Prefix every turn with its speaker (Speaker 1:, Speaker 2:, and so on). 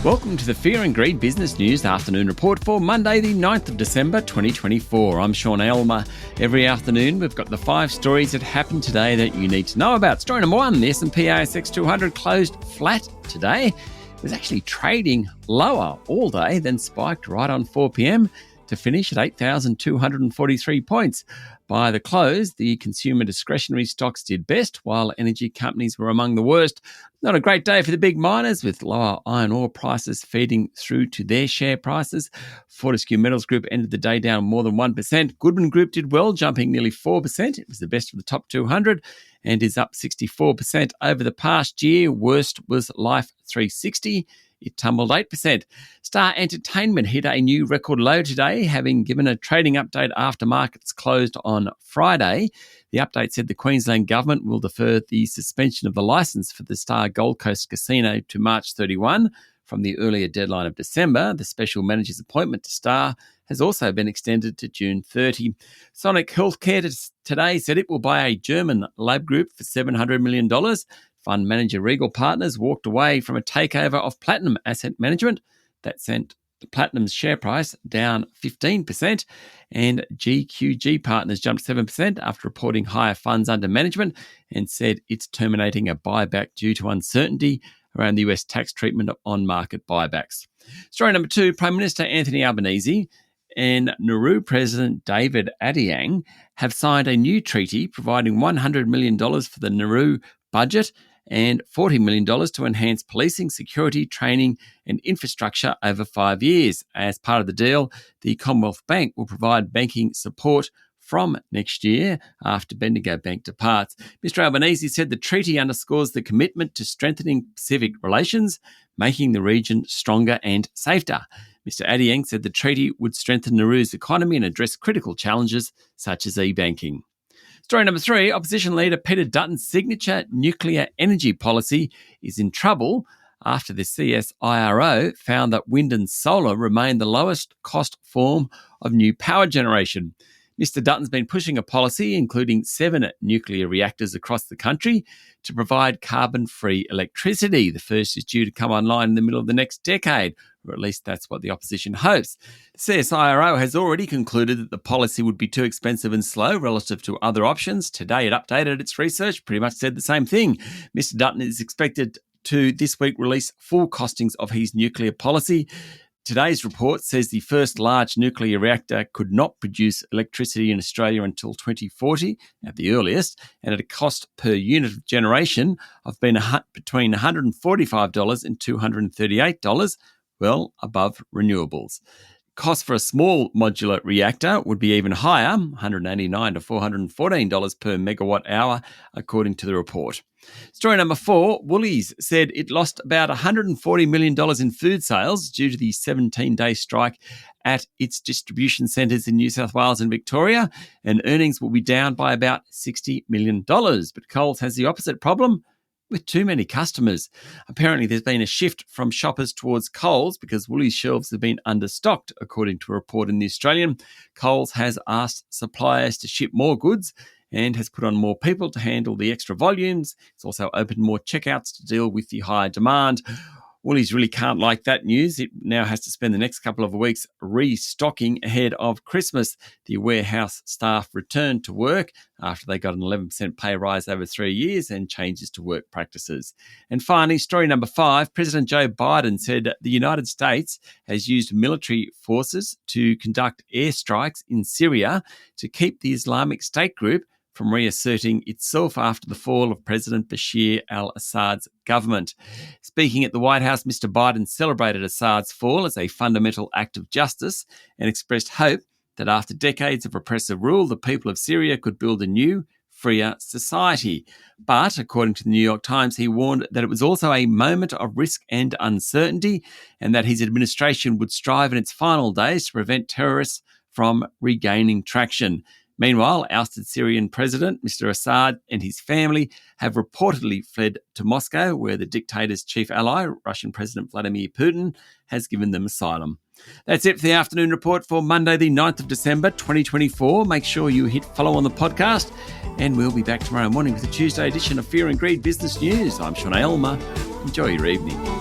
Speaker 1: Welcome to the Fear and Greed Business News Afternoon Report for Monday, the 9th of December 2024. I'm Sean Aylmer. Every afternoon, we've got the 5 stories that happened today that you need to know about. Story number 1, the S&P ASX 200 closed flat today. It was actually trading lower all day, then spiked right on 4 p.m. to finish at 8,243 points. By the close, the consumer discretionary stocks did best, while energy companies were among the worst. Not a great day for the big miners, with lower iron ore prices feeding through to their share prices. Fortescue Metals Group ended the day down more than 1%. Goodman Group did well, jumping nearly 4%. It was the best of the top 200 and is up 64% over the past year. Worst was Life 360. It tumbled 8%. Star Entertainment hit a new record low today, having given a trading update after markets closed on Friday. The update said the Queensland government will defer the suspension of the licence for the Star Gold Coast Casino to March 31 from the earlier deadline of December. The special manager's appointment to Star has also been extended to June 30. Sonic Healthcare today said it will buy a German lab group for $700 million. Fund manager Regal Partners walked away from a takeover of Platinum Asset Management that sent Platinum's share price down 15%, and GQG Partners jumped 7% after reporting higher funds under management and said it's terminating a buyback due to uncertainty around the US tax treatment of on-market buybacks. Story number 2, Prime Minister Anthony Albanese and Nauru President David Adiang have signed a new treaty providing $100 million for the Nauru budget and $40 million to enhance policing, security, training and infrastructure over 5 years. As part of the deal, the Commonwealth Bank will provide banking support from next year after Bendigo Bank departs. Mr Albanese said the treaty underscores the commitment to strengthening Pacific relations, making the region stronger and safer. Mr Adiang said the treaty would strengthen Nauru's economy and address critical challenges such as e-banking. Story number 3, opposition leader Peter Dutton's signature nuclear energy policy is in trouble after the CSIRO found that wind and solar remain the lowest cost form of new power generation. Mr Dutton's been pushing a policy, including 7 nuclear reactors across the country, to provide carbon-free electricity. The first is due to come online in the middle of the next decade, or at least that's what the opposition hopes. The CSIRO has already concluded that the policy would be too expensive and slow relative to other options. Today it updated its research, pretty much said the same thing. Mr Dutton is expected to this week release full costings of his nuclear policy. Today's report says the first large nuclear reactor could not produce electricity in Australia until 2040 at the earliest, and at a cost per unit of generation of between $145 and $238, well above renewables. Cost for a small modular reactor would be even higher, $189 to $414 per megawatt hour, according to the report. Story number 4, Woollies said it lost about $140 million in food sales due to the 17-day strike at its distribution centres in New South Wales and Victoria, and earnings will be down by about $60 million. But Coles has the opposite problem, with too many customers. Apparently, there's been a shift from shoppers towards Coles because Woolies shelves have been understocked, according to a report in The Australian. Coles has asked suppliers to ship more goods and has put on more people to handle the extra volumes. It's also opened more checkouts to deal with the higher demand. Woolies really can't like that news. It now has to spend the next couple of weeks restocking ahead of Christmas. The warehouse staff returned to work after they got an 11% pay rise over 3 years and changes to work practices. And finally, story number 5, President Joe Biden said the United States has used military forces to conduct airstrikes in Syria to keep the Islamic State group from reasserting itself after the fall of President Bashir al-Assad's government. Speaking at the White House, Mr. Biden celebrated Assad's fall as a fundamental act of justice and expressed hope that after decades of repressive rule, the people of Syria could build a new, freer society. But, according to the New York Times, he warned that it was also a moment of risk and uncertainty, and that his administration would strive in its final days to prevent terrorists from regaining traction. Meanwhile, ousted Syrian President Mr. Assad and his family have reportedly fled to Moscow, where the dictator's chief ally, Russian President Vladimir Putin, has given them asylum. That's it for the afternoon report for Monday, the 9th of December, 2024. Make sure you hit follow on the podcast, and we'll be back tomorrow morning with a Tuesday edition of Fear and Greed Business News. I'm Sean Aylmer. Enjoy your evening.